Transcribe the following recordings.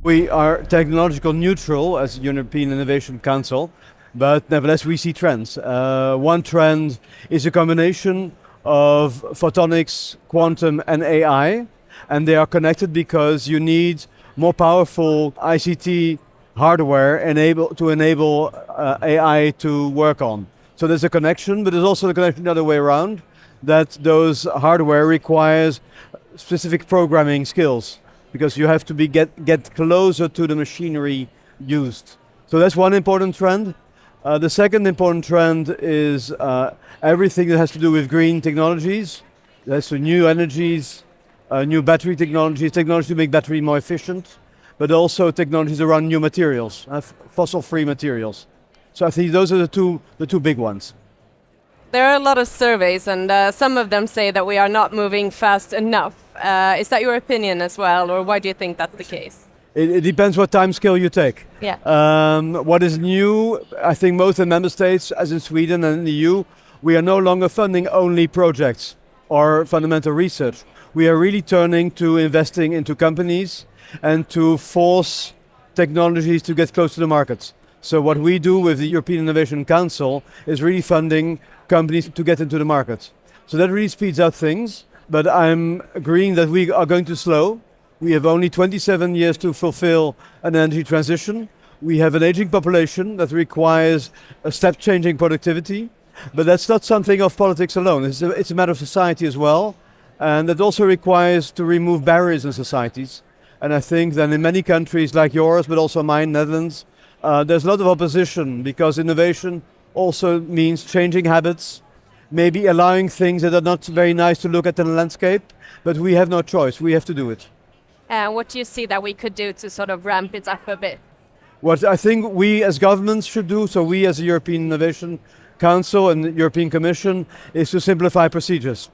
We are technological neutral as European Innovation Council, but nevertheless we see trends. One trend is a combination of photonics, quantum and AI, and they are connected because you need more powerful ICT hardware to enable AI to work on. So there's a connection, but there's also a connection the other way around, that those hardware requires specific programming skills, because you have to get closer to the machinery used. So that's one important trend. The second important trend is everything that has to do with green technologies. That's so new energies, new battery technologies to make battery more efficient, but also technologies around new materials, fossil-free materials. So I think those are the two big ones. There are a lot of surveys, and some of them say that we are not moving fast enough. Is that your opinion as well, or why do you think that's the case? It depends what time scale you take. Yeah. What is new, I think most of the member states, as in Sweden and the EU, we are no longer funding only projects or fundamental research. We are really turning to investing into companies and to force technologies to get close to the markets. So what we do with the European Innovation Council is really funding companies to get into the market. So that really speeds up things, but I'm agreeing that we are going too slow. We have only 27 years to fulfill an energy transition. We have an aging population that requires a step-changing productivity, but that's not something of politics alone. It's a matter of society as well, and that also requires to remove barriers in societies. And I think that in many countries like yours, but also mine, Netherlands, there's a lot of opposition, because innovation also means changing habits, maybe allowing things that are not very nice to look at in the landscape, but we have no choice, we have to do it. What do you see that we could do to sort of ramp it up a bit? What I think we as governments should do, so we as the European Innovation Council and the European Commission, is to simplify procedures,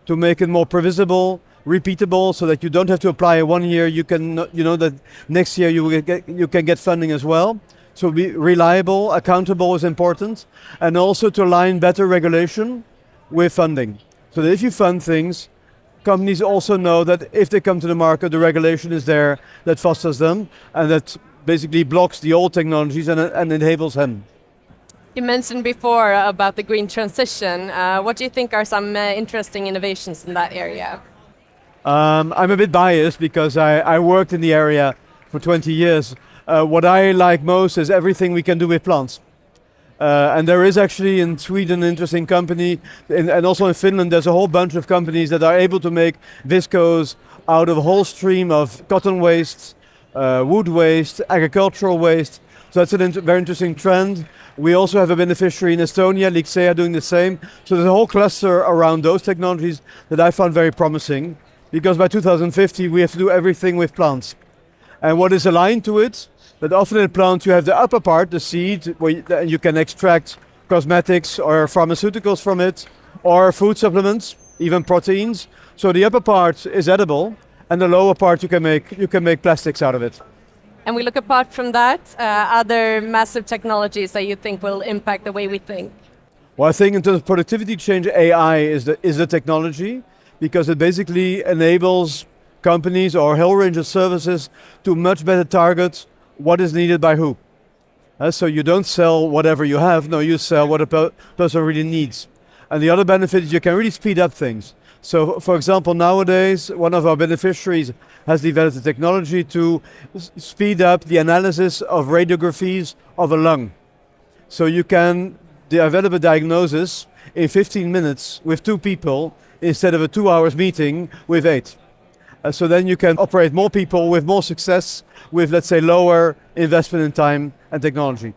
to make it more previsible, repeatable, so that you don't have to apply 1 year, you know that next year you can get funding as well. So be reliable, accountable is important, and also to align better regulation with funding. So that if you fund things, companies also know that if they come to the market, the regulation is there that fosters them and that basically blocks the old technologies and enables them. You mentioned before about the green transition. What do you think are some interesting innovations in that area? I'm a bit biased because I worked in the area for 20 years. What I like most is everything we can do with plants. And there is actually in Sweden an interesting company, and also in Finland there's a whole bunch of companies that are able to make viscose out of a whole stream of cotton waste, wood waste, agricultural waste. So that's a very interesting trend. We also have a beneficiary in Estonia, Lixea, doing the same. So there's a whole cluster around those technologies that I found very promising, because by 2050 we have to do everything with plants. And what is aligned to it, that often in plants you have the upper part, the seed, where you can extract cosmetics or pharmaceuticals from it, or food supplements, even proteins. So the upper part is edible, and the lower part you can make plastics out of it. And we look apart from that, other massive technologies that you think will impact the way we think? Well, I think in terms of productivity change, AI is the technology, because it basically enables companies or a whole range of services to much better target what is needed by who. So you don't sell whatever you have, no, you sell what a person really needs. And the other benefit is you can really speed up things. So for example, nowadays, one of our beneficiaries has developed a technology to speed up the analysis of radiographies of a lung. So you can develop a diagnosis in 15 minutes with 2 people instead of a 2 hours meeting with 8. So then you can operate more people with more success, with, let's say, lower investment in time and technology.